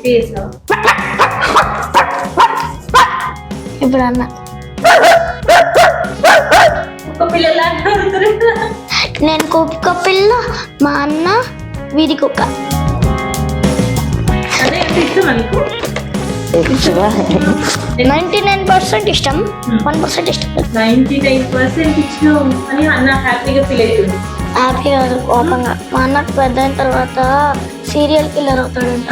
ఎక్కువ చేసావు ఇప్పుడు అన్న కుక్క పిల్లలా నేను కుక్క పిల్ల, మా అన్న వీధి కుక్క. అదే ఎంత ఇష్టమా నీకు? 99% ఇష్టం, 1% ఇష్టం. 99% ఇచ్చినావు అని అన్న హ్యాపీగా ఫీల్ అవుతుంది. హ్యాపీగా కోపంగా. మా అన్నకు పెద్ద అయిన తర్వాత సీరియల్ కిల్లర్ అవుతాడంట.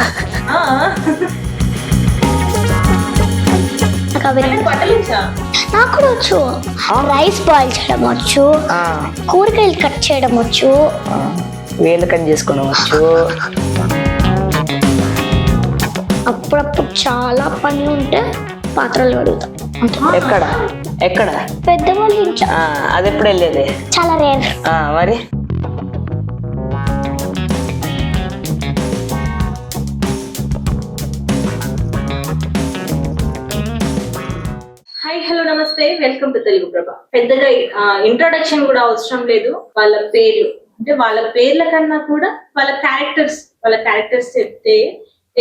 నాకు కూడా వచ్చు. రైస్ బాయిల్ చేయడం వచ్చు, కూరగాయలు కట్ చేయడం వచ్చు, వేలు కట్ చేసుకోవడం వచ్చు. అప్పుడప్పుడు చాలా పనులు ఉంటే పాత్రలు కడుగుతాం. ఎక్కడ ఎక్కడ పెద్దవాళ్ళు ఇంట్లో. అది ఎప్పుడు వెళ్ళేది? చాలా రేర్. మరి హాయ్ హలో నమస్తే, వెల్కమ్ టు తెలుగు ప్రభ. పెద్దగా ఇంట్రొడక్షన్ కూడా అవసరం లేదు. వాళ్ళ పేర్లు అంటే వాళ్ళ పేర్ల కన్నా కూడా వాళ్ళ క్యారెక్టర్స్ చెప్తే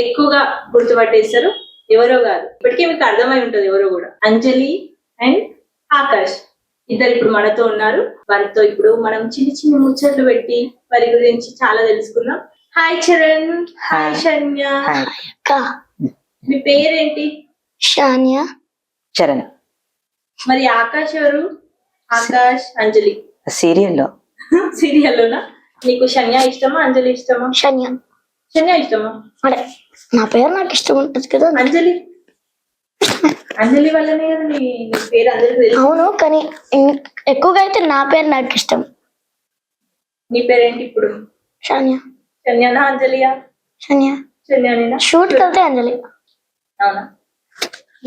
ఎక్కువగా గుర్తుపట్టేస్తారు. ఎవరో కాదు, ఇప్పటికే మీకు అర్థమై ఉంటది ఎవరో కూడా. అంజలి అండ్ ఆకాష్ ఇద్దరు ఇప్పుడు మనతో ఉన్నారు. వారితో ఇప్పుడు మనం చిన్న చిన్న ముచ్చట్లు పెట్టి వారి గురించి చాలా తెలుసుకుందాం. హాయ్ చరణ్. హాయ్ శరణ్య. మీ పేరేంటి? షాన్య. చరణ్. మరి ఆకాష్ ఎవరు? ఆకాష్ అంజలి సీరియల్లో. సీరియల్లోనా? నీకు శన్య ఇష్టమా అంజలి ఇష్టమా? షాన్య. శన్య ఇష్టమా? అదే నా పేరు నాకు ఇష్టం ఉంటుంది కదా. అంజలి వల్లనే కదా నీ పేరు అందరికి తెలుసు. అవును, కానీ ఎక్కువగా అయితే నా పేరు నాకు ఇష్టం. నీ పేరేంటి ఇప్పుడు? షాన్య. శన్యనా అంజలియా? షాన్య. శన్యానేనా? షూట్ వెళ్తే అంజలి. అవునా?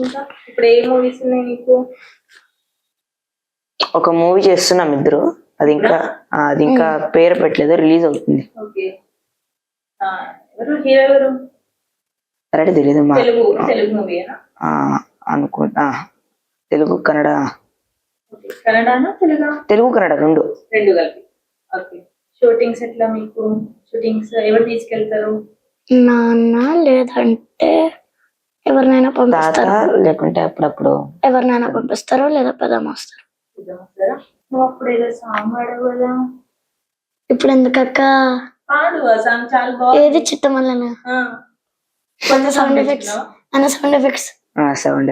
ఇంకా ఇప్పుడు ఏ మూవీస్ ఉన్నాయి నీకు? ఒక మూవీ చేస్తున్నాం ఇద్దరు. అది ఇంకా పేరు పెట్టలేదు, రిలీజ్ అవుతుంది. ఓకే. ఎవరు హీరో? ఎవరు? కరెక్ట్ తెలీదు. తెలుగు మూవీనా అనుకుంటా. తెలుగు కన్నడ. కన్నడనా తెలుగా? తెలుగు కన్నడ రెండు కలిపి. ఓకే. షూటింగ్స్ ఎట్లా మీకు? షూటింగ్స్ ఎవరు తీసుకెళ్తారు? నాన్న లేదంటే ఎవరినైనా పంపిస్తారు, లేకుంటే అప్పుడప్పుడు ఎవరినైనా పంపిస్తారో లేదా పెద్ద మాస్టర్. నువ్వు అప్పుడు ఏదో సాంగ్ పాడవు కదా, ఇప్పుడు ఎందుకక్క? పాడు ఆ సాంగ్, చాలా బాగుంది. ఏది చిట్టమల్లనా? కొంచెం సౌండ్ ఎఫెక్ట్స్ అన్న. సౌండ్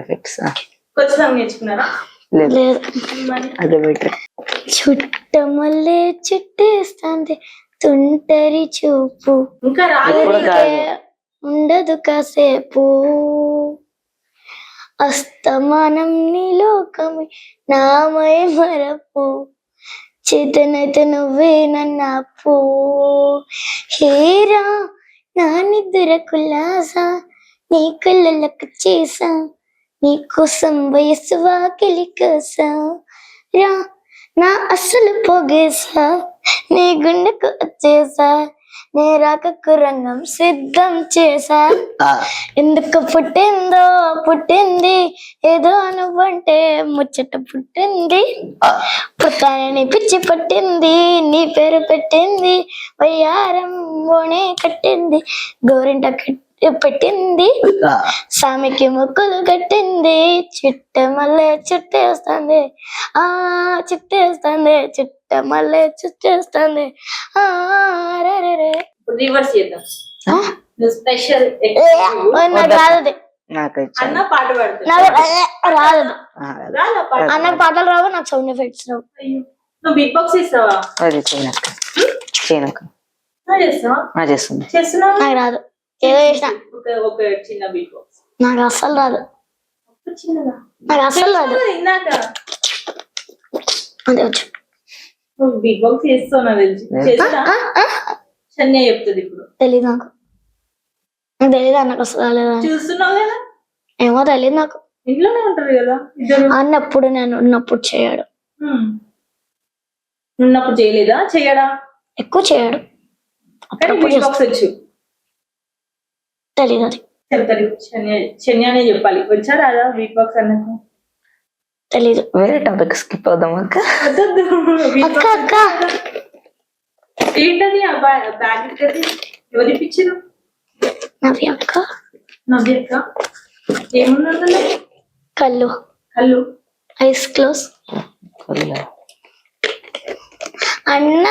ఎఫెక్ట్స్ కొత్త సాంగ్ నేర్చుకున్నారా? లేదు. అదే బెటర్. చుట్టమల్లే చుట్టేస్తుంది తుంటరి చూపు, ఇంకా ఉండదు కాసేపు, అస్తమానం నీలోకమే నామయ మరపు, చేతనైతే నువ్వే నన్నాపు, హేరా నా నిద్ర కులాసా నీ కళ్ళకు చేసా, నీకోసం వయసు వాకిలి కోసా, రా నా అసలు పొగేసా, నీ గుండెకు వచ్చేసా, నే రాకకు రంగం సిద్ధం చేసా, ఎందుకు పుట్టింది ఏదో నువ్వంటే ముచ్చట పుట్టింది, పుట్టానని పిచ్చి పట్టింది, నీ పేరు పెట్టింది, వయ్యారం ఓనే కట్టింది, గోరింట పెట్టింది, సామికి ముక్కులు కట్టింది, చుట్ట మల్లె చుట్టేస్తుంది చుట్ట మల్లె చుట్టేస్తుంది. రివర్స్ చేద్దాం. స్పెషల్ నాకు రాదు అన్న పాట పాడుతుంది. రాదు అన్న పాటలు రావు, నాకు సౌండ్ ఎఫెక్ట్స్ రావు. నువ్వు బిగ్ బాక్స్ ఇస్తావా? అది చేస్తున్నావు? నాకు రాదు. ఏదో చేసిన ఒక చిన్న బిగ్ బాక్స్ నాకు అస్సలు రాదు. చిన్నగా నాకు అస్సలు రాదు. ఇందాక అదే వచ్చు. నువ్వు బిగ్ బాక్స్ చేస్తావు నాకు తెలిసి. చేస్తా శన్య చెప్తుంది ఇప్పుడు. తెలీదు నాకు నాకు అసలు రాలేదా? చూస్తున్నావు కదా? ఏమో తెలియదు నాకు. ఇంట్లోనే ఉంటారు కదా ఇద్దరు. అన్నప్పుడు నేను ఉన్నప్పుడు చేయడు. ఉన్నప్పుడు చేయలేదా? చేయడా? ఎక్కువ చేయడు. వచ్చు. తెలీదు అది. చెప్తాడు శన్యానే చెప్పాలి. వచ్చా రాదా బీట్ బాక్స్ అన్నకు? తెలీదు. వేరే టాపిక్ స్కిప్ అవుదాం అక్క. ఏంటది ఆ బ్యాగ్? ఎవరు ఇప్పించారు? నవ్య అక్క. నవ్యక్క ఏముంది కళ్ళు కళ్ళు ఐస్ క్లోజ్. అన్న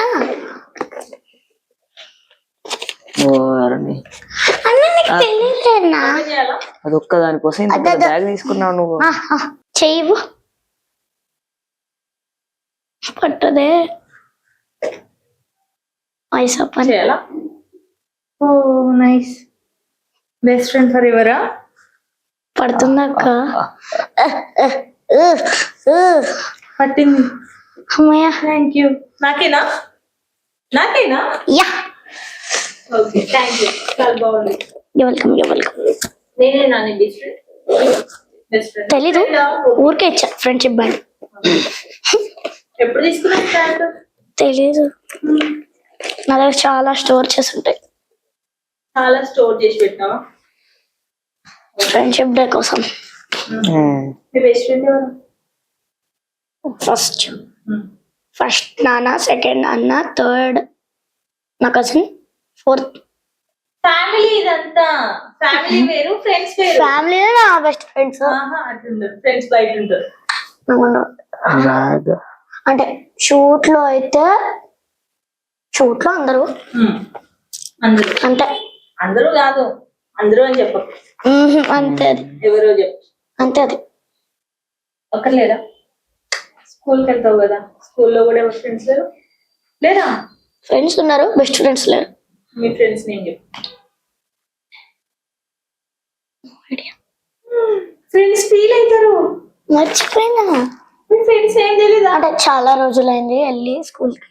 అన్న నీకు తెలియలేనా? చేయాలా అది ఒక్క దానికోసం ఇంత పెద్ద బ్యాగ్ తీసుకున్నావు నువ్వు. చెయ్యవు పట్టదే ఐస్ ఓపెన్. చేయాలా? Oh nice. Best friend for ఎవరా? పడుతుందక్క. పట్టింది. అమ్మయ్య. Thank you. నాకేనా నాకేనా? Yeah okay thank you. చాలా బాగుంది. Welcome welcome. నేనే Nani best friend. Best friend తెలీదు, ఊరికే ఇచ్చా ఫ్రెండ్షిప్ బ్యాండ్. ఎప్పుడు తీసుకున్నాను ఫ్రెండ్? తెలీదు, నా దగ్గర చాలా స్టోర్ చేసి ఉంటాయి. చాలా స్టోర్ చేసి పెట్టినావా? ఫ్రెండ్షిప్ డే కోసం. మీ బెస్ట్ ఫ్రెండ్ ఎవరు? ఫస్ట్ నాన్న, సెకండ్ అన్న, థర్డ్ నా కజిన్, ఫోర్త్ ఫ్యామిలీ. ఇదంతా ఫ్యామిలీ వేరు, ఫ్రెండ్స్ వేరు. ఫ్యామిలీ నా బెస్ట్ ఫ్రెండ్స్. అట్లుంటారు ఫ్రెండ్స్, బయట ఉంటారు. అంటే షూట్ లో అయితే షూట్ లో అందరూ అందరూ అంటే అందరూ కాదు, అందరూ అని చెప్పకు. అంతే అది, ఎవరో చెప్పు. అంతే అది. ఒకరు లేదా? స్కూల్కి వెళ్తావు కదా, స్కూల్లో కూడా ఎవరు ఫ్రెండ్స్ లేరు? లేదా? ఫ్రెండ్స్ ఉన్నారు, బెస్ట్ ఫ్రెండ్స్ లేరు. మీ ఫ్రెండ్స్ నేను చెప్పు. ఫ్రెండ్స్ ఫీల్ అవుతారు. మర్చిపోయినా. మీ ఫ్రెండ్స్ ఏం తెలీదా? అంటే చాలా రోజులైంది వెళ్ళి స్కూల్ కి.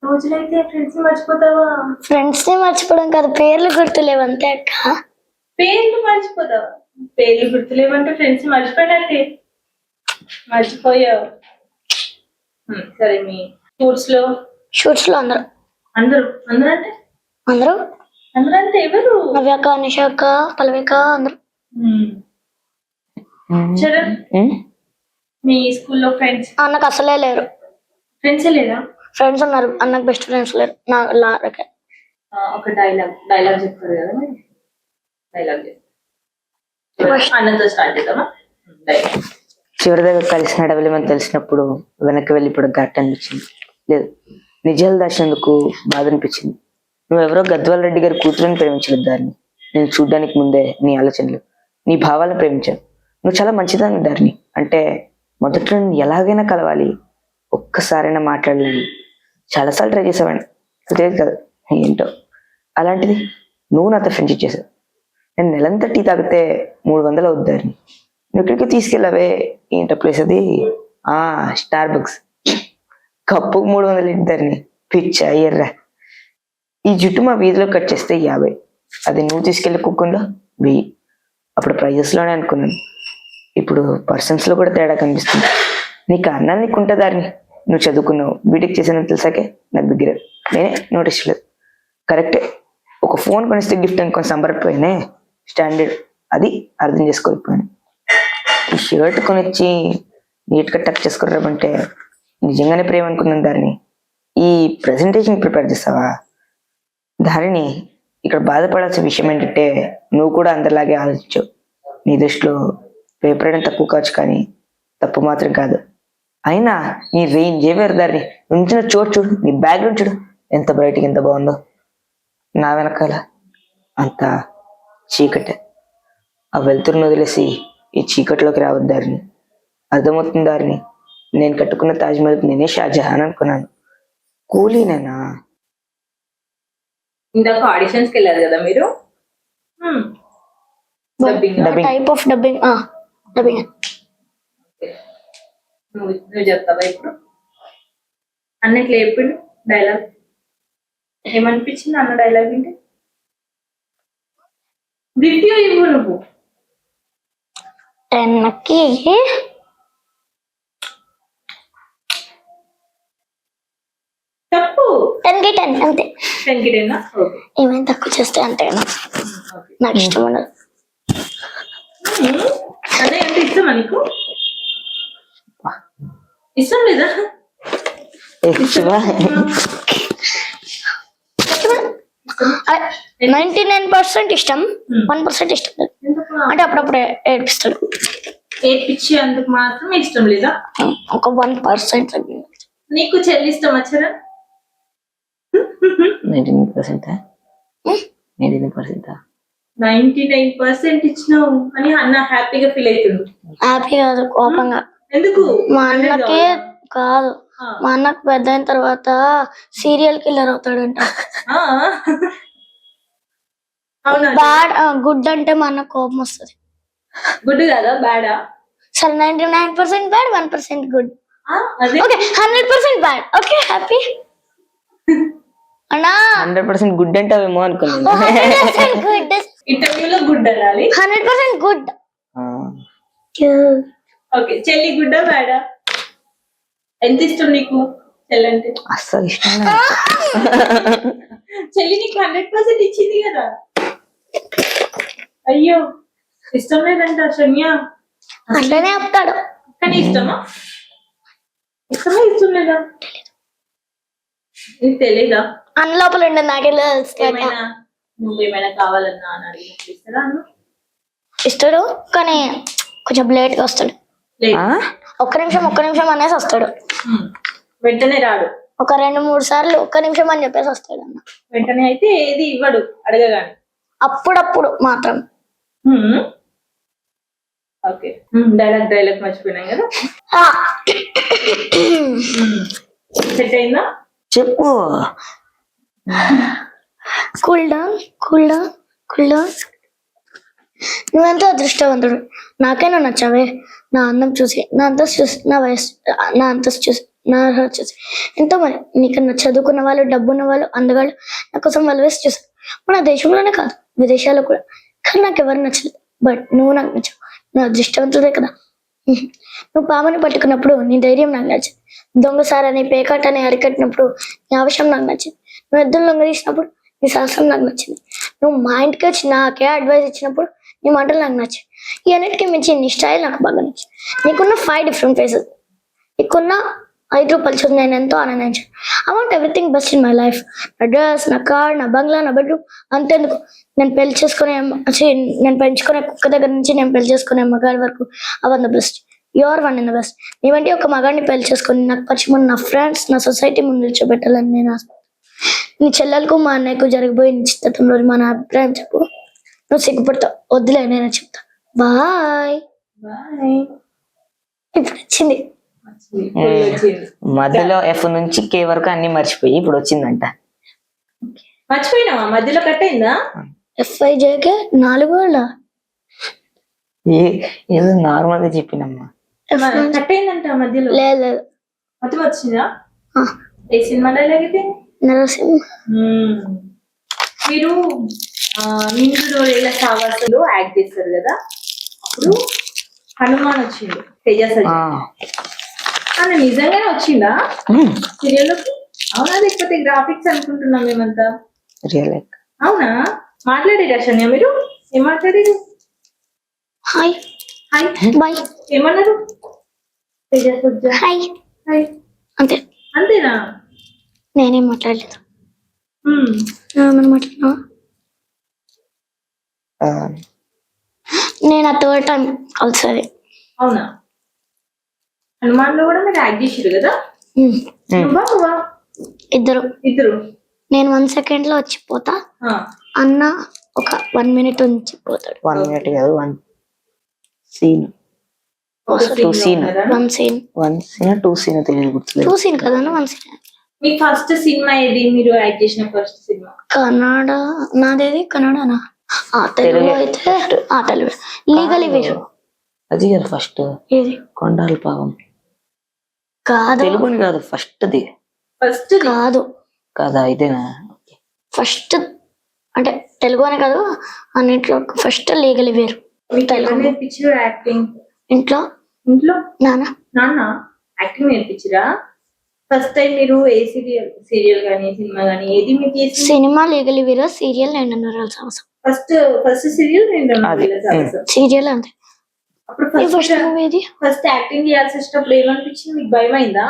రోజులైతే ఫ్రెండ్స్ మర్చిపోతావా? ఫ్రెండ్స్ ని మర్చిపోవడం కాదు, పేర్లు గుర్తులేవు అంతే అక్క. పేర్లు మర్చిపోతావా? పేర్లు గుర్తులేవంటే ఫ్రెండ్స్ మర్చిపోయినట్టే. మర్చిపోయావు. సరే, మీ షూట్స్ లో అందరూ అందరూ అందరూ అంటే అందరూ అందరూ అంటే ఎవరు? నవ్యాక, నిషాక, పల్లవిక అందరూ. చరణ్, మీ స్కూల్లో ఫ్రెండ్స్? అన్నకు అసలే లేరు. ఫ్రెండ్సే లేదా? ఫ్రెండ్స్ ఉన్నారు, అన్నకు బెస్ట్ ఫ్రెండ్స్ లేరు. ఒక డైలాగ్ చెప్తారు కదా, డైలాగ్ చెప్తారు. అన్నతో స్టార్ట్ చేద్దామా? చివరి దగ్గర కలిసిన అడవిలేమని తెలిసినప్పుడు వెనక్కి వెళ్ళిపోవడం కరెక్ట్ అనిపించింది. లేదు, నిజాలు దాచినందుకు బాధ అనిపించింది. నువ్వెవరో గద్వాల్ రెడ్డి గారి కూతురుని ప్రేమించలేదు దారిని. నేను చూడ్డానికి ముందే నీ ఆలోచనలు, నీ భావాలను ప్రేమించాను. నువ్వు చాలా మంచిదాన్ని దారిని. అంటే మొదట్లో నేను ఎలాగైనా కలవాలి, ఒక్కసారైనా మాట్లాడలేను. చాలాసార్లు ట్రై చేసావాడిని, తెలియదు కదా ఏంటో. అలాంటిది నువ్వు నాతో ఫ్రెండ్షిప్ చేసావు. నేను నెలంతా టీ తాగితే 300 అవుద్దారిని. నువ్వు ఇక్కడికి తీసుకెళ్ళావే, ఏంటో ప్లేస్ అది? Star bucks. కప్పుకు 300 ఇద్దరిని. పిచ్చా ఎర్రా. ఈ జుట్టు మా వీధిలో కట్ చేస్తే 50, అది నువ్వు తీసుకెళ్ళి కుక్కుందో 1000. అప్పుడు ప్రైజెస్లోనే అనుకున్నాను, ఇప్పుడు పర్సన్స్లో కూడా తేడా కనిపిస్తుంది. నీ కారణాలు నీకు ఉంటుందారిని. నువ్వు చదువుకున్నావు, బీటెక్ చేసానని తెలిసాకే నాకు దగ్గర నేనే నోటీస్ లేదు. కరెక్టే, ఒక ఫోన్ కొనిస్తే గిఫ్ట్ అనుకొని సంబరపోయానే, స్టాండర్డ్. అది అర్థం చేసుకోలేకపోయాను. ఈ షర్ట్ కొనిచ్చి నీట్గా టక్ చేసుకున్నామంటే నిజంగానే ప్రేమ అనుకున్నాను దారిని. ఈ ప్రెజెంటేషన్ ప్రిపేర్ చేస్తావా దారిని? ఇక్కడ బాధపడాల్సిన విషయం ఏంటంటే నువ్వు కూడా అందరిలాగే ఆలోచించావు. నీ దృష్టిలో పేపర్ అయినా తక్కువ కావచ్చు, కానీ తప్పు మాత్రం కాదు. అయినా నీ రేంజ్ వేరు దారిని. ఉంచిన చోటు చూడు, నీ బ్యాక్గ్రౌండ్ చూడు, ఎంత బ్రైట్గా ఎంత బాగుందో. నా వెనకాల అంత చీకటే. ఆ వెలుతురును వదిలేసి ఈ చీకటిలోకి రావద్దారిని. అర్థమవుతుంది దారిని. నేను కట్టుకున్న తాజ్మహల్ నేనే షాజహాన్ అనుకున్నాను. కూలీనేనా? ఇందాక ఆడిషన్స్కి వెళ్ళారు కదా మీరు? Type of dubbing. నువ్వు చెప్తావా ఇప్పుడు? అన్నట్లు చెప్పిండు డైలాగ్. ఏమనిపించింది అన్న డైలాగ్ వింటే? రివ్యూ ఇవ్వు నువ్వు. 10కి తప్పు. 10కి 10 అంతే. 10కి 10. ఓకే, ఏమైనా తక్కువ చేస్తే అంతేనా? నాకు ఇష్టం ఉండదు. అదే అంటే ఇష్టమా నీకు? ఇష్టం లేదా? ఇష్టం? 99% ఇష్టం, 1% ఇష్టం లేదు. ఎందుకు? అంటే అప్పుడప్పుడు ఏడిపిస్తాడు. ఏడ్పించి అందుకు మాత్రం ఇష్టం లేదా? ఒక 1% తగ్గింది. నీకు చెల్లి ఇష్టం వచ్చారా? 99%? 99% ఇచ్చినావు అని అన్న హ్యాపీగా ఫీల్ అవుతుంది. హ్యాపీ కాదు, కోపంగా. ఎందుకు? మా అన్నకి కాదు, మా అన్నకు పెద్ద అయిన తర్వాత సీరియల్ కిల్లర్ అవుతాడంట. ఆ. అవునా? బ్యాడ్ గుడ్ అంటే మా అన్న కోపం వస్తుంది. గుడ్ కదా బ్యాడా? సరే 99% బ్యాడ్, 1% గుడ్. అదే ఓకే 100% బ్యాడ్. ఓకే హ్యాపీ అన్నా. 100% గుడ్ అంటే అవేమో అనుకున్నాను. 100% గుడ్, ఇంటర్వ్యూలో గుడ్ అనాలి. 100% గుడ్. ఓకే, చెల్లి గుడ్డా బ్యాడా? ఎంత ఇష్టం నీకు చెల్లంటే? అస్సలు ఇష్టం లేదు. చెల్లి నీకు 100% ఇచ్చింది కదా. అయ్యో ఇష్టం లేదంట శన్య. అట్లనే చెప్తాడు. కానీ ఇష్టమా? ఇష్టమా ఇష్టం లేదా? నీకు తెలీదా? అన్న లోపల ఉండే నాకే తెలుసు. ఏమైనా నువ్వేమైనా కావాలన్నా అని అడిగినప్పుడు ఇస్తారా అన్న? ఇస్తాడు కానీ కొంచెం లేట్ గా వస్తాడు. లేదు. ఒక్క నిమిషం అనేసి వస్తాడు. వెంటనే రాడు. ఒక 2-3 సార్లు ఒక్క నిమిషం అని చెప్పేసి వస్తాడు అన్న. వెంటనే అయితే ఏది ఇవ్వడు అడగగానే. అప్పుడప్పుడు మాత్రం. ఓకే, డైలాగ్ మర్చిపోయినాం కదా. సెట్ అయిందా? చెప్పు. Cool down. నువ్వెంతో అదృష్టవంతుడు. నాకైనా నచ్చావే. నా అందం చూసి, నా అంతస్తు చూసి, నా వయసు, నా అంతస్తు చూసి, నా అర్హత చూసి ఎంతో మంది నీకన్నా చదువుకున్న వాళ్ళు, డబ్బున్న వాళ్ళు, అందగాళ్ళు నా కోసం వాళ్ళు వేసి చూసారు. మన దేశంలోనే కాదు విదేశాల్లో కూడా. కానీ నాకు ఎవరు నచ్చలేదు. బట్ నువ్వు నాకు నచ్చావు. నా అదృష్టవంతుడే కదా. నువ్వు పామని పట్టుకున్నప్పుడు నీ ధైర్యం నాకు నచ్చింది. దొంగసారని పేకాటని అరికట్టినప్పుడు నీ ఆవేశం నాకు నచ్చింది. నువ్వు ఎద్దులు లొంగదీసినప్పుడు నీ సాహసం నాకు నచ్చింది. నువ్వు మా ఇంటికి వచ్చి నాకే అడ్వైస్ ఇచ్చినప్పుడు నీ మాటలు నాకు నచ్చాయి. ఈ అన్నిటికీ మించి నీ స్టైల్ నాకు బాగా నచ్చింది. నీకున్న 5 డిఫరెంట్ ఫేసెస్, నీకున్న 5 రూపాయలు చూసి నేను ఎంతో ఆనందించాను. I want everything best in my life. నా డ్రెస్, నా కార్, నా బంగ్లా, నా బెడ్రూమ్. అంతేందుకు నేను పెంచుకునే కుక్క దగ్గర నుంచి నేను పెళ్లి చేసుకునే మగాడి వరకు I want the best. Your one in the best. నీ వంటి ఒక మగాడిని పెళ్లి చేసుకుని నాకు పరిచయం నా ఫ్రెండ్స్, నా సొసైటీ ముందు నిల్చోబెట్టాలని నేను ఆశ. నీ చెల్లెలకు మా అన్నయ్యకు జరిగిపోయి నిశ్చితంలో మన అభిప్రాయం చెప్పు. నువ్వు సిగ్గుపడతావు. వద్దులే నేనే చెప్తా. బాయ్. ఇప్పుడు వచ్చింది. మధ్యలో F నుంచి K వరకు అన్ని మర్చిపోయి ఇప్పుడు వచ్చిందంట. మర్చిపోయినావా? మధ్యలో కట్ అయిందా? FIJK 4 వాళ్ళ ఏదో నార్మల్ గా చెప్పినమ్మా. కట్ అయిందంట మధ్యలో. లేదు మొత్తం వచ్చిందా? ఏ సినిమా డైలాగ్ అయితే? నరసింహ. మీరు నిండు రేల సావాసులు యాక్ట్ చేస్తారు కదా, అప్పుడు హనుమాన్ వచ్చిండు తేజ సజ్జా. నిజంగానే వచ్చిందా సీరియల్లోకి? అవునా, లేకపోతే గ్రాఫిక్స్ అనుకుంటున్నాం మేమంతా. అవునా? మాట్లాడారా శన్య మీరు? ఏం మాట్లాడారు? హాయ్ హాయ్ బాయ్ ఏమన్నారు? తేజ సజ్జా హాయ్ హాయ్ అంతే. అంతేనా? నేనేం మాట్లాడలేదు. ఏమన్నా మాట్లాడినా? నేను ఆ 3rd టైం కలిసేది. అవునా? హనుమాన్ లో కూడా మీరు యాక్ట్ చేసారు కదా? నువ్వా? ఇద్దరు. నేను 1 second లో వచ్చిపోతా. అన్న ఒక 1 minute ఉంచి పోతాడు. 1 minute కాదు, 1 scene. 2 scene. 1 scene. 1 scene 2 scene తెలియదు, గుర్తులేదు. 2 scene కదా, 1 scene. మీ ఫస్ట్ సినిమా ఏది? మీరు యాక్ట్ చేసిన ఫస్ట్ సినిమా? కన్నడ. నాదేది కన్నడనా? తెలుగు అయితే తెలుగు. లీగల్ వీరు. అది కదా ఫస్ట్. ఏది? కొండాల పావం కాదు. తెలుగుని కాదు, ఫస్ట్ది. ఫస్ట్ కాదు కాదా? ఇదేనా? ఫస్ట్ అంటే తెలుగు అని కాదు, అన్నింట్లో ఫస్ట్ లీగల్ వేరు. నేర్పించారు యాక్టింగ్ ఇంట్లో? నాన్న యాక్టింగ్ నేర్పించరా? ఫస్ట్ టైం మీరు ఏ సీరియల్ గానీ సినిమా గానీ ఏది మీకు? సినిమా లీగల్ వీరు, సీరియల్ 200 సాహసం. ఫస్ట్ సీరియల్ 200 సాహసం. సీరియల్ అంతే. అప్పుడు ఫస్ట్ యాక్టింగ్ చేయాల్సి వచ్చినప్పుడు ఏమనిపించింది? మీకు భయం అయిందా?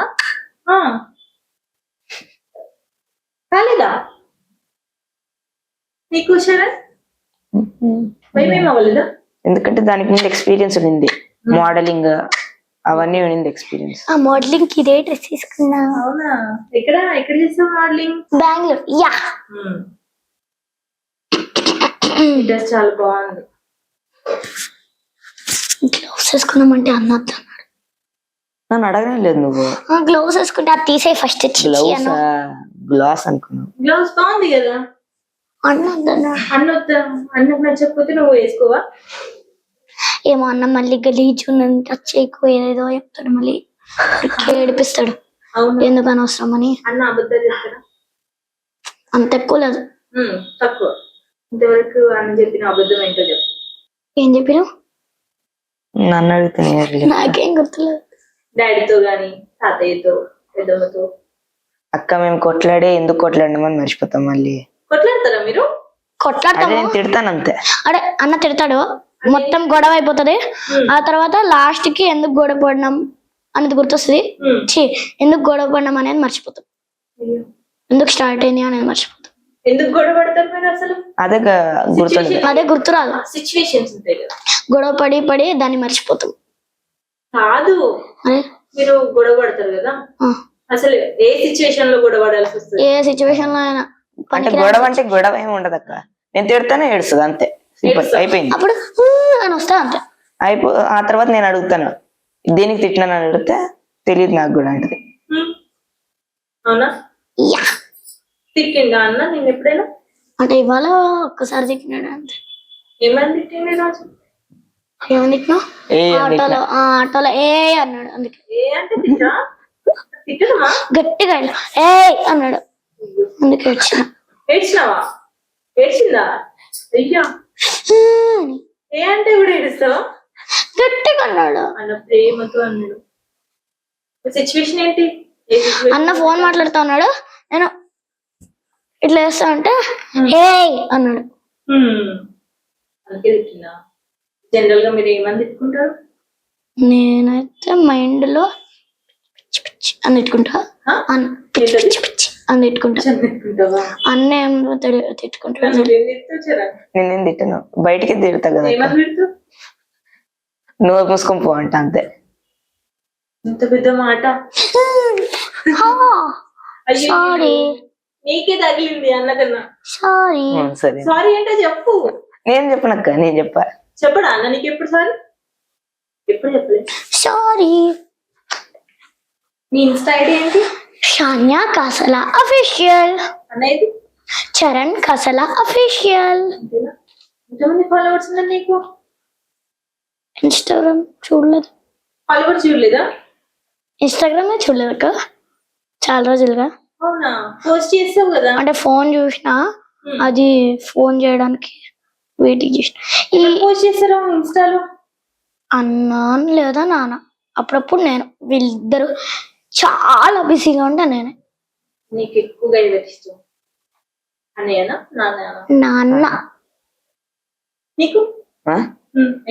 కాలేదా? నీకు శరణ్ భయం ఏం అవ్వలేదా? ఎందుకంటే దానికి ముందు ఎక్స్పీరియన్స్ ఉండింది, మోడలింగ్ అవన్నీ ఉండింది ఎక్స్పీరియన్స్. ఆ మోడలింగ్ కి ఇదే డ్రెస్ తీసుకున్నా. అవునా? ఎక్కడ చేస్తావు మోడలింగ్? బెంగళూరు. యా, డ్రెస్ చాలా బాగుంది. గ్లౌస్ వేసుకున్నామంటే అన్నద్దు అన్నాడు. నన్ను అడగనే లేదు నువ్వు. గ్లౌస్ వేసుకుంటే అది తీసే ఫస్ట్ గ్లౌస్ గ్లాస్ అనుకున్నావు. గ్లౌస్ బాగుంది కదా. అన్నద్దు అన్నాడు. అన్నకు నచ్చకపోతే నువ్వు వేసుకోవా? ఏమో అన్న మళ్ళీ గలీజ్ ఉన్నది టచ్ చేయకు ఏదేదో చెప్తాడు, మళ్ళీ ఏడిపిస్తాడు. అవును, ఎందుకు అనవసరం అని. అన్న అబద్ధాలు చెప్తాడా? అంత ఎక్కువ లేదు. తక్కువ. ఇంతవరకు అన్న చెప్పిన అబద్ధం ఏంటో చెప్పు. ఏం చెప్పినావు? నన్ను అడిగితే నేను ఎట్లా చెప్తా? నాకేం గుర్తులేదు. డాడీతో గాని, తాతయ్యతో, పెద్దమ్మతో అక్క మేము కొట్లాడే ఎందుకు కొట్లాడమని మర్చిపోతాం మళ్ళీ. కొట్లాడతారా మీరు? అదే కొట్లాడతాము. నేను తిడతాను అంతే. అడే అన్న తిడతాడు, మొత్తం గొడవ అయిపోతుంది. ఆ తర్వాత లాస్ట్ కి ఎందుకు గొడవ పడినాం అనేది గుర్తొస్తుంది. ఎందుకు గొడవ పడినాం అనేది మర్చిపోతాం. ఎందుకు స్టార్ట్ అయింది అనేది మర్చిపోతాం. ఎందుకు గొడవ పడతారు మీరు అసలు? అదే గుర్తుంది. అదే గుర్తురాదు. సిచ్యువేషన్స్ ఉంటాయి కదా. గొడవ పడి దాన్ని మర్చిపోతాం. కాదు, అదే మీరు గొడవ పడతారు కదా, అసలు ఏ సిచ్యువేషన్ లో గొడవ పడాల్సి వస్తుంది? ఏ సిచ్యువేషన్ లో అయినా. అంటే గొడవ అంటే గొడవ ఏమి ఉండదు అక్క, నేను తిడతానే ఏడుస్తుంది అంతే. సింపుల్, అయిపోయింది. అప్పుడు అని వస్తా అంతే. ఆ తర్వాత నేను అడుగుతాను దేనికి తిట్టినాను అని అడిగితే తెలియదు నాకు కూడా అంటది. అవునా? యా, తిట్టిండా అన్న నేను ఎప్పుడైనా? అంటే ఇవాళ ఒక్కసారి తిట్టినాడు అంతే. ఏమని తిట్టిండే రాజు? ఏమని తిట్టినావు? ఏ ఆటోలో ఏ అన్నాడు. అందుకే ఏ అంటే తిట్టా? తిట్టడమా? గట్టిగా ఏ అన్నాడు, అందుకే వచ్చిన. ఏడ్చినావా? ఏడ్చిందా? అయ్యా, ఏ అంటే కూడా ఏడుస్తావా? గట్టిగా అన్నాడు. అన్న ప్రేమతో అన్నాడు. సిచ్యువేషన్ ఏంటి? ఏ situation? అన్న ఫోన్ మాట్లాడుతా ఉన్నాడు, నేను ఇట్లా చేస్తా అంటే హే అన్నాడు. అందుకే తిట్టినా. జనరల్ గా మీరు ఏమని తిట్టుకుంటారు? నేనైతే మైండ్ లో పిచ్చి పిచ్చి అని తిట్టుకుంటా. పిచ్చి పిచ్చి పిచ్చి అని తిట్టుకుంటా. తిట్టుకుంటావా? అన్న ఏం తిట్టుకుంటా. నువ్వేం తిట్టుకోవచ్చారా? నేనేం తిట్టాను, బయటికి తిడతా కదా. ఏమని తిడుతూ? నువ్వు మూసుకొని పో అంట అంతే. ఇంత పెద్ద మాట. అయ్యో, సారీ నీకే తగిలింది అన్నకన్నా. సారీ. సరే సారీ అంటే చెప్పు. నేను చెప్పనక్క, నేను చెప్పా. చెప్పడా అన్న నీకు ఎప్పుడు సారీ? ఎప్పుడు చెప్పలేదు. సారీ. నీ ఇన్స్టా ఐడి ఏంటి? షాన్యా కాసల అఫీషియల్. అన్నది చరణ్ కాసల అఫీషియల్. అంతేనా? ఎంతమంది ఫాలోవర్స్ ఉన్నారు నీకు? ఇన్స్టాగ్రామ్ చూడలేదు. ఫాలోవర్స్ చూడలేదా? ఇన్స్టాగ్రామ్ చూడలేదు అక్క, చాలా రోజులుగా. అవునా? పోస్ట్ చేస్తావు కదా. అంటే ఫోన్ చూసిన, అది ఫోన్ చేయడానికి వెయిటింగ్ చేసిన. పోస్ట్ చేస్తారా ఇన్స్టాలో? అన్న లేదా నాన్న, అప్పుడప్పుడు నేను, వీళ్ళిద్దరు చాలా బిజీగా ఉంటా. నేనే. నీకు ఎక్కువగా ఎవరి ఇష్టం? అన్నయ్యనా నాన్న? నాన్న. నీకు ఆ?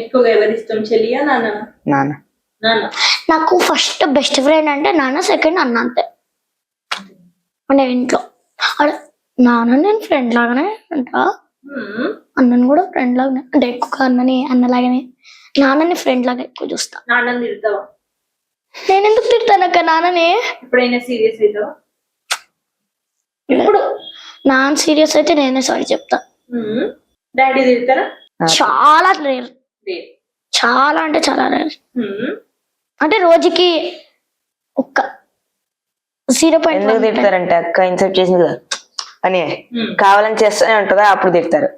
ఎక్కువగా ఎవరి ఇష్టం? చెల్లియా నాన్న? నాన్న. నాన్న. నాకు ఫస్ట్ బెస్ట్ ఫ్రెండ్ అంటే నాన్న, సెకండ్ అన్న. అంతే. అంటే ఇంట్లో అదే నాన్న నేను ఫ్రెండ్ లాగానే అంటా, అన్నని కూడా ఫ్రెండ్ లాగానే, అంటే ఎక్కువ అన్నని అన్నలాగానే, నాన్నని ఫ్రెండ్ లాగా ఎక్కువ చూస్తా. నాన్నని తిడతావా? నేను ఎందుకు తిడతాను అక్క నాన్నని? ఎప్పుడైనా సీరియస్ అవుతావా? ఇప్పుడు నాన్న సీరియస్ అయితే నేనే సారీ చెప్తా. డాడీ తిడతారా? చాలా రేర్, చాలా అంటే చాలా రేర్. అంటే రోజుకి ఒక్క 0.1. ఎందుకు తిడతారంటే అక్క ఇన్సెప్ట్ చేసింది కదా అని కావాలని చేస్తూనే ఉంటుందా, అప్పుడు తిడతారు.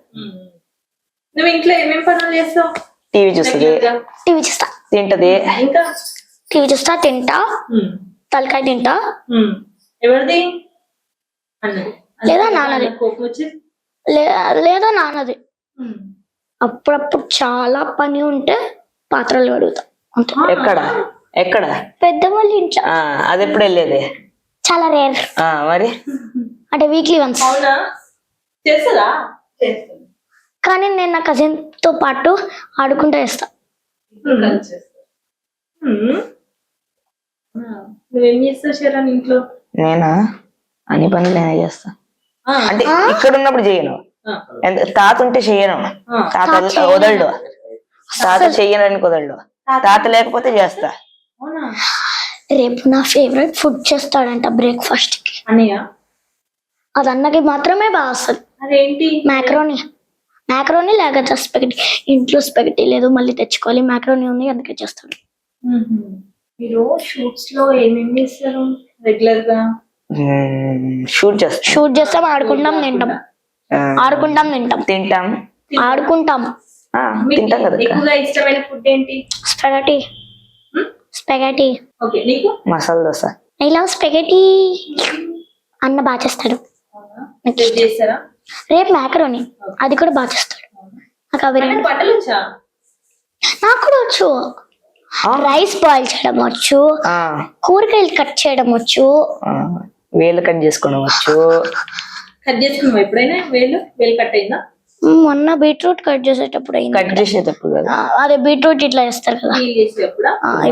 నువ్వు ఇంట్లో ఏమేం పనులు చేస్తావు? టీవీ చూస్తుంది, టీవీ చూస్తా, తింటది. ఇంకా టీవీ చూస్తా, తింటా, తలకాయ తింటా. ఎవరిది? అన్నది లేదా నాన్నది. కోపం వచ్చి లేదా నాన్నది. అప్పుడప్పుడు చాలా పని ఉంటే పాత్రలు కడుగుతా అంతే. ఎక్కడ పెద్దవాళ్ళు ఇంట్లో. అది ఎప్పుడు వెళ్ళేది? చాలా రేర్. మరి అంటే వీక్లీ వన్స్. అవునా? చేస్తుందా? చేస్తుంది. కానీ నేను నా కజిన్ తో పాటు ఆడుకుంటూ వేస్తా. నువ్వేం చేస్తావు శరణ్ ఇంట్లో? నేనా? అన్ని పనులు నేనే చేస్తా. అంటే ఇక్కడ ఉన్నప్పుడు చేయను, తాత ఉంటే చెయ్యను. తాత వదలడు. తాత చెయ్యనని కుదరడు. తాత లేకపోతే చేస్తా. అవునా? రేపు నా ఫేవరెట్ ఫుడ్ చేస్తాడంట బ్రేక్ఫాస్ట్ కి. అన్నయ్య అది అన్నకి మాత్రమే బాగా వస్తుంది. అదేంటి? మ్యాక్రోనీ లేకపోతే స్పెగటీ. ఇంట్లో స్పెగటీ లేదు, మళ్ళీ తెచ్చుకోవాలి. మ్యాక్రోనీ ఉంది, అందుకే చేస్తాడు. మీరు షూట్స్ లో ఏమేమి చేస్తారు రెగ్యులర్ గా? షూట్ చేస్తాం, ఆడుకుంటాం, తింటాం. తింటాం, ఆడుకుంటాం. తింటాం కదా. ఎక్కువగా ఇష్టమైన ఫుడ్ ఏంటి? స్పెగటీ. ఓకే, నీకు? Masala dosa. I love spaghetti. అన్న బాగా చేస్తాడు. చేస్తారా? రేపు మ్యాక్రోనీ, అది కూడా బాగా చేస్తాడు. నాకు అవి రెండు బట్టలు వచ్చా? నాకు కూడా వచ్చు. రైస్ బాయిల్ చేయడం వచ్చు, కూరగాయలు కట్ చేయడం వచ్చు, వేలు కట్ చేసుకోవడం వచ్చు. కట్ చేసుకున్నావా ఎప్పుడైనా? వేలు కట్ అయిందా? మొన్న బీట్రూట్ కట్ చేసేటప్పుడు అయింది. కట్ చేసేటప్పుడు కదా, అదే బీట్రూట్ ఇట్లా వేస్తారు కదా,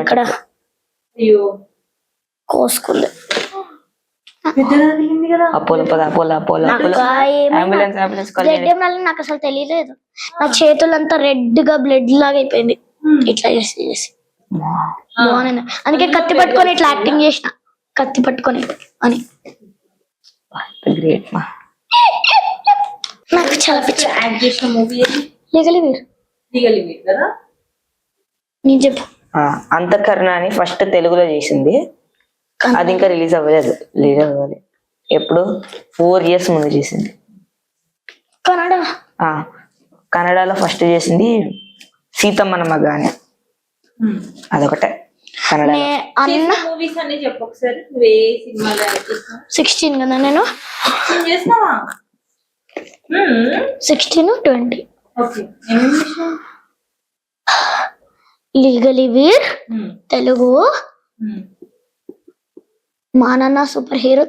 ఇక్కడ అయ్యో కోసుకుంది. నాకు అసలు తెలియలేదు. నా చేతులంతా రెడ్ గా బ్లడ్ లాగా అయిపోయింది ఇట్లా చేసి. బాగుంది, అందుకే కత్తి పట్టుకొని ఇట్లా యాక్టింగ్ చేసిన. కత్తి పట్టుకొని అని నాకు చాలా పిచ్చి. యాక్ట్ చేసిన మూవీ లీగలివీర్ కదా? నేను చెప్పు. అంతఃకరణ అని ఫస్ట్ తెలుగులో చేసింది, అది ఇంకా రిలీజ్ అవ్వలేదు. అవ్వాలి ఎప్పుడు 4 years ముందు చేసింది. కన్నడలో ఫస్ట్ చేసింది సీతమ్మన మగ అని, అదొకటే కన్నడ. మూవీస్ అన్ని చెప్పు ఒకసారి. 16 కదా నేను? 16, 20. లీగలివీర్ తెలుగు, మా నాన్న సూపర్ హీరో,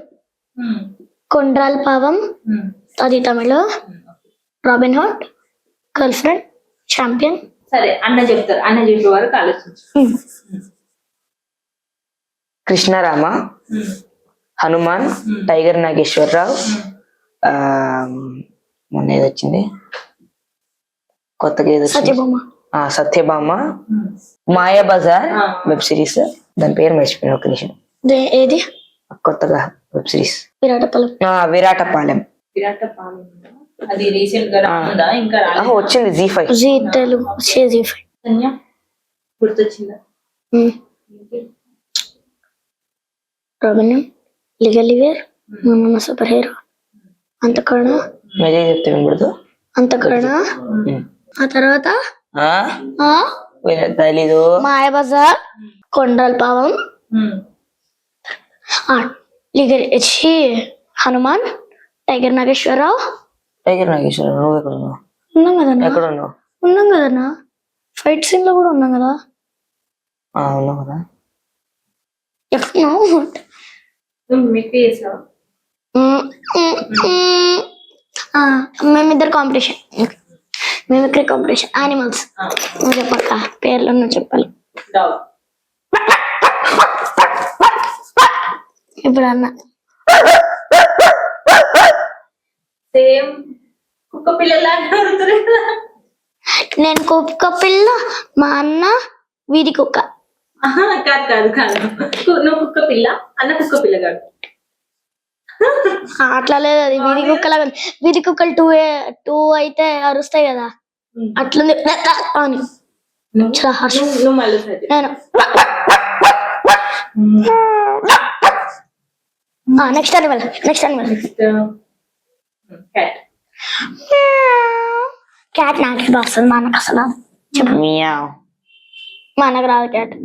కొండ్రాల పావం అది తమిళ, Robin Hood, girlfriend, champion. సరే, అన్న చెప్తారు, అన్న చెప్పే వరకు ఆలోచించు. కృష్ణరామ, హనుమాన్, టైగర్ నాగేశ్వరరావు, మొన్న ఏది వచ్చింది కొత్తగా, సత్యభామ, మాయా బజార్ వెబ్ సిరీస్, దాని పేరు మర్చిపోయిన ఒక నిమిషం. ఏది కొత్తగా వెబ్ సిరీస్? విరాటపాలెం. అది రీసెంట్ గా ఇంకా వచ్చింది Z5. తెలుగు Z5 గుర్తొచ్చిందా? రాబిన్, లీగలివీర్, మా నాన్న సూపర్ హీరో, అంతకరణ. మెజే చెప్తే వినబడదు. అంతకరణ, ఆ తర్వాత తెలీదు. మాయా బజార్, కొండ్రాల పావం, హనుమాన్, టైగర్ నాగేశ్వరరావు. నువ్వు ఎక్కడ ఉన్నావు? ఉన్నాం కదన్నా. ఎక్కడ ఉన్నావు? ఉన్నాం కదన్నా, ఫైట్ సీన్ లో కూడా ఉన్నాం కదా. ఉన్నావు కదా. మేమిద్దరు కాంపిటీషన్, మిమిక్రీ కాంపిటీషన్. యానిమల్స్ నువ్వు చెప్పక్క, పేర్లు నువ్వు చెప్పాలి. ఇప్పుడు అన్న సేమ్ కుక్క పిల్లలా. నేను కుక్క పిల్ల, మా అన్న వీధి కుక్క. కాదు, నువ్వు కుక్క పిల్ల, అన్న కుక్క పిల్ల కాదు. అట్లా లేదు, అది వీధి కుక్కలాగా. వీధి కుక్కలు 2 అయితే అరుస్తాయి కదా, అట్లుంది అని. నేను నెక్స్ట్ అనిమల్. క్యాట్ నాకు వస్తుంది, మా అన్నకు అసలు మా అన్నకు రాదు క్యాట్.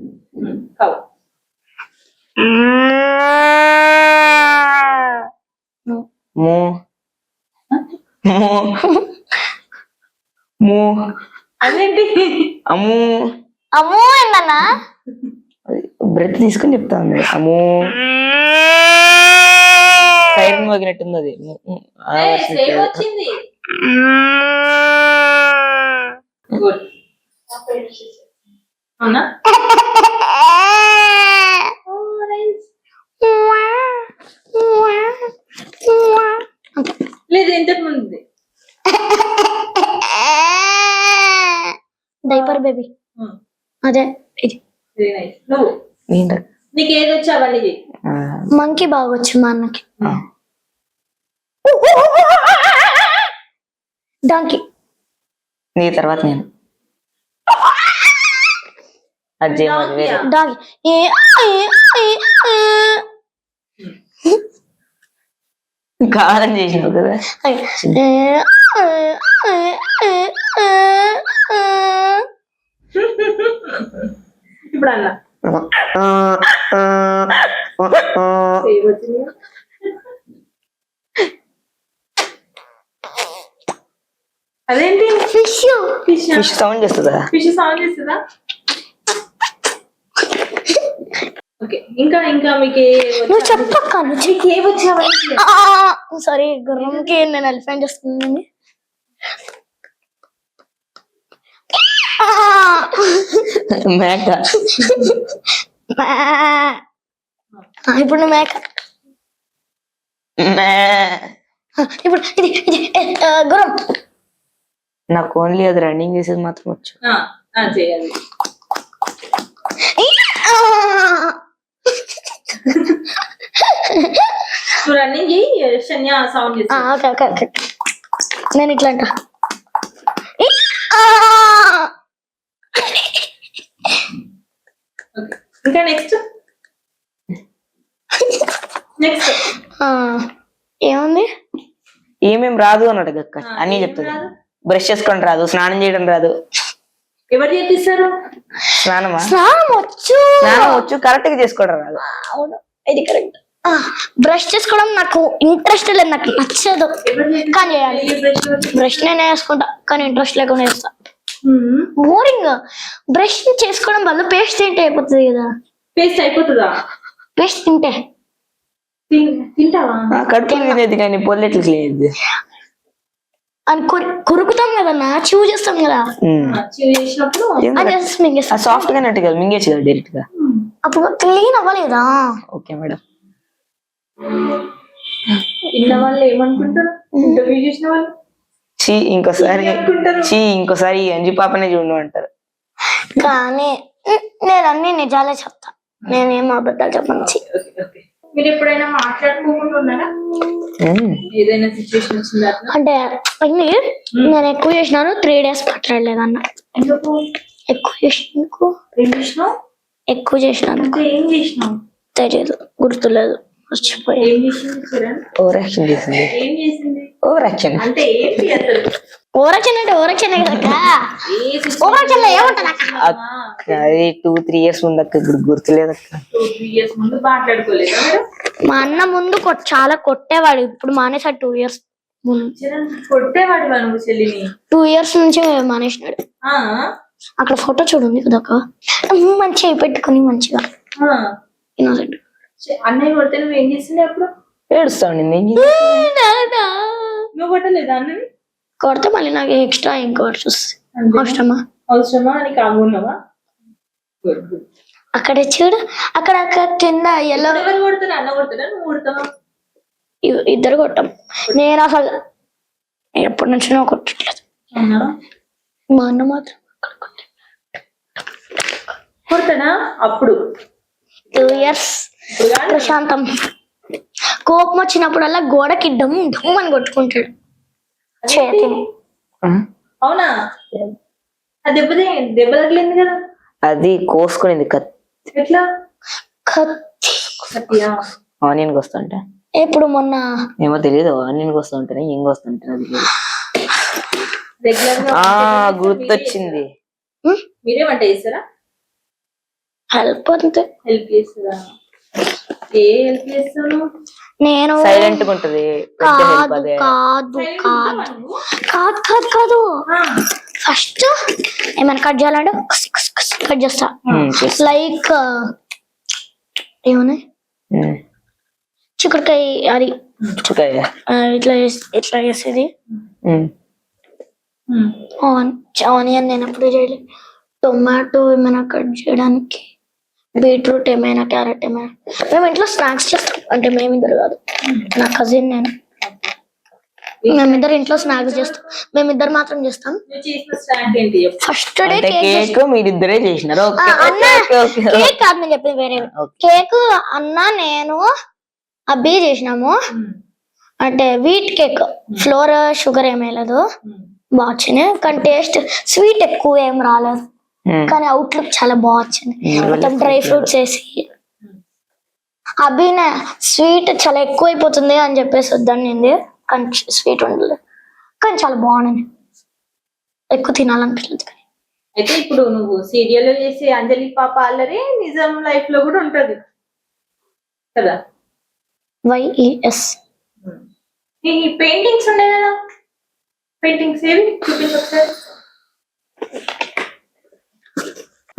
అదేంటి అమ్ము? అమ్మో ఏంటన్నా? బ్రెత్ తీసుకొని చెప్తా ఉంది. అమ్ము సైరన్ మోగినట్టుంది అది. వచ్చింది. అవునా? లేదు, ఇంతకు ముందు బేబీ అదే ఇది. Very nice. నువ్వు ఏంట నీకు ఏది వచ్చి అవన్నీ చెయ్యి. మంకీ బాగొచ్చు మా అన్నకి. డాంకీ. నీ తర్వాత నేను అజ్జయ్ మరి వేరే డాగి. కావాలని చేసినావు కదా. ఇప్పుడు అన్న ఏమొచ్చింది? అదేంటి? ఫిష్. ఫిష్ ఫిష్ సౌండ్ చేస్తుందా? ఫిష్ సౌండ్ చేస్తుందా? ఓకే, ఇంకా ఇంకా మీకు నువ్వు చెప్పక్క. మీకు ఏ వచ్చావా? సారీ, గుర్రంకి నేను ఎలిఫెంట్ చేస్తున్నాను. మేక. ఇప్పుడు నువ్వు మేక. ఇప్పుడు ఇది ఇది గుర్రం. నాకు ఓన్లీ అది రన్నింగ్ చేసేది మాత్రం వచ్చు. చేయాలి. నువ్వు రన్నింగ్ చేయి, శన్య సౌండ్ చేస్తా. Okay okay okay. నేను ఇట్లా అంట. ఇంకా నెక్స్ట్ నెక్స్ట్ ఏముంది? ఏమేం రాదు అని అడగక్క, అన్ని చెప్తుంది. బ్రష్ చేసుకోవడం రాదు, స్నానం చేయడం రాదు. ఎవరు చేపిస్తారు? స్నానమా? స్నానం వచ్చు. స్నానం వచ్చు, కరెక్ట్ గా చేసుకోవడం రాదు. అవును, ఇది కరెక్ట్. బ్రష్ చేసుకోవడం నాకు ఇంట్రెస్ట్ లేదు, నాకు నచ్చదు. కానీ చేయాలి. బ్రష్ నేనే వేసుకుంటా, కానీ ఇంట్రెస్ట్ లేకుండా వేస్తా. బోరింగ్. బ్రష్ చేసుకోవడం వల్ల పేస్ట్ తింటే అయిపోతుంది కదా. పేస్ట్ అయిపోతుందా? పేస్ట్ తింటే తింటావా? కడుపు తినేది కానీ పొల్లెట్లు లేదు. అని కొరుకుతాం కదన్నా, చూ చేస్తాం కదా. చేసినప్పుడు అది సాఫ్ట్ గా నట్టు కదా, మింగేచ్చు కదా డైరెక్ట్ గా. అప్పుడు క్లీన్ అవ్వలేదా? Okay madam. ఇన్న వాళ్ళు ఏమనుకుంటారు? ఇంటర్వ్యూ చేసిన వాళ్ళు ఇంకోసారి అంజి పాపనే చూడు అంటారు. కానీ నేను అన్ని నిజాలే చెప్తా, నేనేం అబద్ధాలు చెప్పను. మీరు ఎప్పుడైనా మాట్లాడుకోకుండా ఉన్నారా? ఏదైనా సిచ్యువేషన్ వచ్చిందా? అంటే అన్ని నేను ఎక్కువ చేసినాను, 3 days మాట్లాడలేదన్న. ఎందుకు ఎక్కువ చేసినందుకు? ఏం చేసినావు? ఎక్కువ చేసినందుకు ఏం చేసినావు? తెలియదు, గుర్తులేదు, మర్చిపోయా. ఏం చేసింది చరణ్? ఓవర్ యాక్షన్ చేసింది. ఏం చేసింది? ఓవర్ యాక్షన్ అంటే ఏంటి అసలు? ఓవరాక్షన్ అంటే ఓవరాక్షన్ కదా. ఓవరాక్షన్ లో ఏముంటది అది 2-3 years ముందు అక్క, ఇప్పుడు గుర్తులేదు అక్క. 2-3 years ముందు మాట్లాడుకోలేదా మీరు? మా అన్న ముందు చాలా కొట్టేవాడు, ఇప్పుడు మానేసాడు. 2 years ముందు చరణ్ కొట్టేవాడు నువ్వు చెల్లిని? 2 years నుంచి మానేసినాడు. అక్కడ ఫోటో చూడండి కదా అక్క, మంచిగా పెట్టుకుని మంచిగా ఇన్నోసెంట్. అన్నయ్య కొడితే నువ్వు ఏం చేసిండే అప్పుడు? ఏడుస్తా ఉండింది. నువ్వు కొట్టలేదా అన్నని? కొడితే మళ్ళీ నాకు ఎక్స్ట్రా ఇంకోటి వస్తుంది. అవసరమా? అవసరమా అని కామున్నావా? అక్కడ చూడు, అక్కడ కింద ఎల్లో. ఎవరు కొడతారు? అన్న కొడతారా, నువ్వు కొడతావా? ఇద్దరు కొట్టాం. నేను అసలు ఎప్పటి నుంచి నువ్వు కొట్టట్లేదు. మా అన్న మాత్రం కొడతాడా? అప్పుడు 2 years ప్రశాంతం. కోపం వచ్చినప్పుడల్లా గోడకి డమ్ డమ్ అని కొట్టుకుంటాడు చేతిని. అవునా? అది దెబ్బ తగిలింది కదా. అది కోసుకునేది కత్తి. ఎట్లా? కత్తియా? ఆనియన్ వస్తుంటే. ఇప్పుడు మొన్న ఏమో తెలియదు, ఆనియన్ వస్తుంటేనే ఏం వస్తుంటే అది రెగ్యులర్ గా గుర్తొచ్చింది. మీరే వంట చేస్తారా? హెల్ప్ అంతే. హెల్ప్ చేస్తారా? ఏ హెల్ప్ చేస్తాను? నేను సైలెంట్ గా ఉంటది. కాదు కాదు కాదు కాదు కాదు కాదు ఫస్ట్ ఏమైనా కట్ చేయాలంటే కట్ చేస్తా. లైక్ ఏమన్నా చిక్కుడుకాయ, అది ఇట్లా ఇట్లా చేసేది. ఆనియన్ నేను ఎప్పుడు చేయలేదు. టొమాటో ఏమైనా కట్ చేయడానికి, బీట్రూట్ ఏమైనా, క్యారెట్ ఏమైనా. మేము ఇంట్లో స్నాక్స్ చేస్తాం, అంటే మేము ఇద్దరు కాదు, నా కజిన్ నేను. మేమిద్దరు ఇంట్లో స్నాక్ చేస్తాం, మేమిద్దరు మాత్రం చేస్తాం. నువ్వు చేసిన స్నాక్ ఏంటి చెప్పు. ఫస్ట్ డే అంటే కేక్ కేక్ మీరిద్దరే చేసినారు. ఓకే అన్న కేక్ కాదు నేను చెప్పింది వేరే. కేక్ అన్న నేను అబ్బి చేసినాము. అంటే వీట్ కేక్, ఫ్లోర్ షుగర్ ఏమీ లేదు, బాగా వచ్చింది. కానీ టేస్ట్ స్వీట్ ఎక్కువ ఏం రాలేదు, కానీ అవుట్లుక్ చాలా బాగా వచ్చింది. మొత్తం డ్రై ఫ్రూట్స్ వేసి. అభినే స్వీట్ చాలా ఎక్కువ అయిపోతుంది అని చెప్పేసి వద్దనింది, కానీ స్వీట్ ఉండలేదు, కానీ చాలా బాగుంది. ఎక్కువ తినాలనిపించలేదు. కానీ అయితే ఇప్పుడు నువ్వు సీరియల్ లో చేసే అంజలి పాప అల్లరి నిజం లైఫ్ లో కూడా ఉంటది కదా. YES ఈ పెయింటింగ్స్ ఉన్నాయి కదా, పెయింటింగ్స్ ఏవి చూపించు ఒకసారి.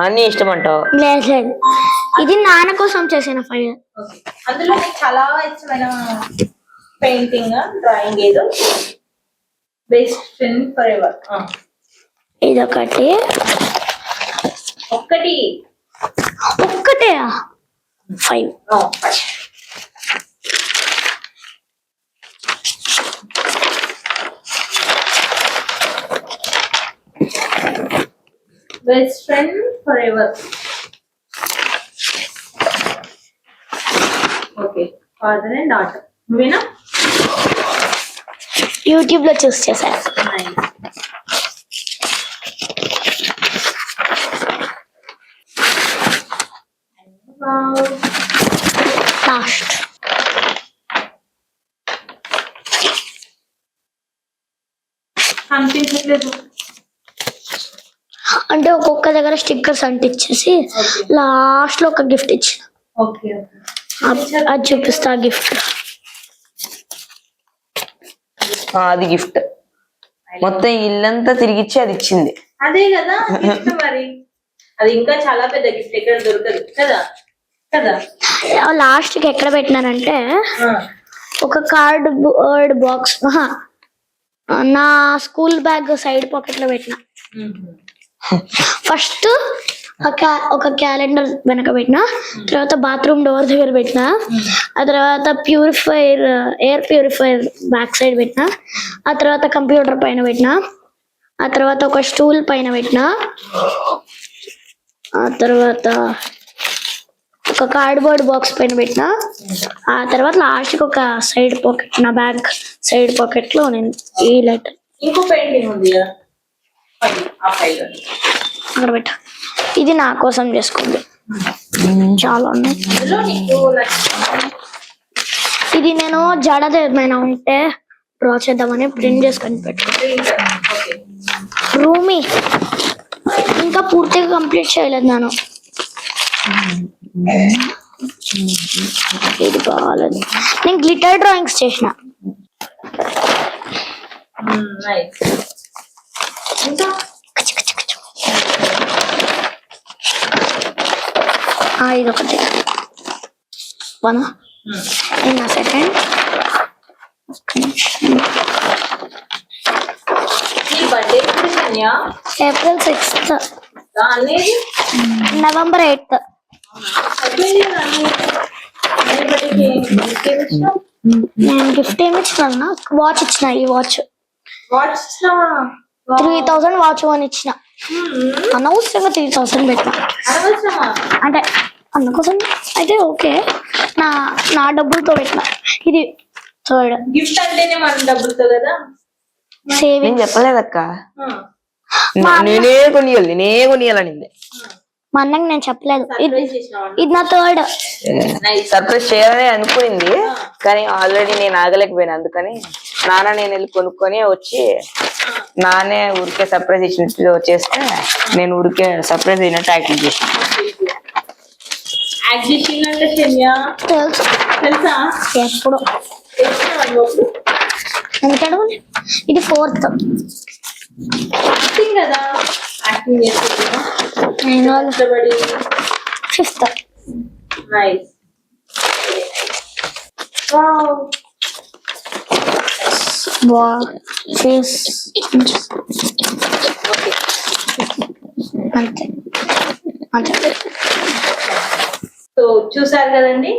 అన్ని ఇష్టం అంటావు? లేదు లేదు, ఇది నాన్న కోసం చేసిన ఫైల్. Okay. అందులో నీకు చాలా ఇష్టమైన పెయింటింగ్ డ్రాయింగ్ ఏదో? Best friend for ever. ఇదొకటి. ఒక్కటే 5. Best friend for ever. Okay, father and daughter. నువ్వేనా? యూట్యూబ్ లో చూస్ చేశాను. లాస్ట్ కనిపించట్లేదు. అంటే ఒక్కొక్క దగ్గర స్టిక్కర్స్ అంటించేసి లాస్ట్ లో ఒక గిఫ్ట్ ఇచ్చిన. ఓకే, అది చూపిస్తా. గిఫ్ట్ అది గిఫ్ట్ మొత్తం ఇల్లంతా తిరిగిచ్చి అది ఇచ్చింది. అదే కదా గిఫ్ట్. మరి అది ఇంకా చాలా పెద్ద గిఫ్ట్, ఎక్కడ దొరకదు కదా కదా. లాస్ట్ కి ఎక్కడ పెట్టినానంటే ఒక కార్డ్ బాక్స్ నా స్కూల్ బ్యాగ్ సైడ్ పాకెట్ లో పెట్టిన. ఫస్ట్ ఒక క్యాలెండర్ వెనక పెట్టిన, తర్వాత బాత్రూమ్ డోర్ దగ్గర పెట్టిన, ఆ తర్వాత ఎయిర్ ప్యూరిఫైర్ బ్యాక్ సైడ్ పెట్టిన, ఆ తర్వాత కంప్యూటర్ పైన పెట్టిన, ఆ తర్వాత ఒక స్టూల్ పైన పెట్టిన, ఆ తర్వాత ఒక కార్డ్బోర్డ్ బాక్స్ పైన పెట్టిన, ఆ తర్వాత లాస్ట్ ఒక సైడ్ పాకెట్, నా బ్యాగ్ సైడ్ పాకెట్ లో నేను ఈ లెటర్. ఇంకో పెయింటింగ్ ఉంది కదా ఆ ఫైల్ అక్కడ పెట్ట. ఇది నా కోసం చేసుకుంది. చాలా ఉన్నాయి. అందులో నీకు నచ్చిన ఇది నేను జడది ఏమైనా ఉంటే డ్రా చేద్దామని ప్రింట్ చేసుకొని పెట్టాను. రూమీ ఇంకా పూర్తిగా కంప్లీట్ చేయలేదు నేను. ఇది బాగాలేదు. నేను గ్లిటర్ డ్రాయింగ్స్ చేసిన. నైస్. ఇంకా ఇదొకటి వన్. ఇంకా సెకండ్ నీ బర్త్డే ఎప్పుడు కన్యా? April 6th, అనేది November 8th. నేను గిఫ్ట్ ఏమి ఇచ్చినా, వాచ్ ఇచ్చిన. ఈ వాచ్ 3000 వాచ్ అని ఇచ్చిన. అనవసరంగా 3000 పెట్టిన. అంటే అందుకోసం అయితే ఓకే, నా డబ్బులతో పెట్టిన. ఇది థర్డ్ గిఫ్ట్ అంటేనే మన డబ్బులతో కదా. సేవింగ్. నేను చెప్పలేదక్క, నేనే కొనియాలనింది. మా అన్నకి నేను చెప్పలేదు. ఇది నా థర్డ్. సర్ప్రైజ్ చేయాలని అనుకుంది, కానీ ఆల్రెడీ నేను ఆగలేకపోయినా. అందుకని నాన్న నేను వెళ్ళి కొనుక్కొని వచ్చి నానే ఊరికే సర్ప్రైజ్ ఇచ్చినట్టు చేస్తే నేను ఊరికే సర్ప్రైజ్ అయినట్టు యాక్టింగ్ చేసిన. తెలుసా? ఎప్పుడు ఎందుకంటే ఇది 4th. కదా యాక్టింగ్ చేస్తున్నా. నేను 5th. నైస్. ఫేస్ అంతే అంతే. సో చూసారు కదండి,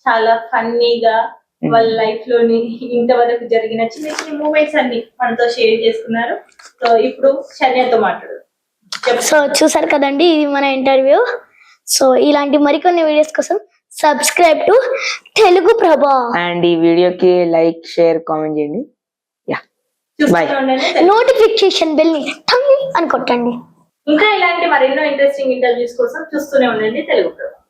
చాలా ఫన్నీగా వాళ్ళ లైఫ్ లోని ఇంతవరకు జరిగిన చిన్న చిన్న మూమెంట్స్ అన్ని మనతో షేర్ చేసుకున్నారు. సో ఇప్పుడు శరణ్యతో మాట్లాడు. సో చూసారు కదండి, ఇది మన ఇంటర్వ్యూ. సో ఇలాంటి మరికొన్ని వీడియోస్ కోసం subscribe to Telugu Prabha and ఈ వీడియోకి లైక్, షేర్, కామెంట్ చేయండి. చూస్తూనే ఉండండి. నోటిఫికేషన్ బెల్ ని టంగ్ అని కొట్టండి. ఇంకా ఇలాంటి మరెన్నో ఇంట్రెస్టింగ్ ఇంటర్వ్యూస్ కోసం చూస్తూనే ఉండండి తెలుగు ప్రభ.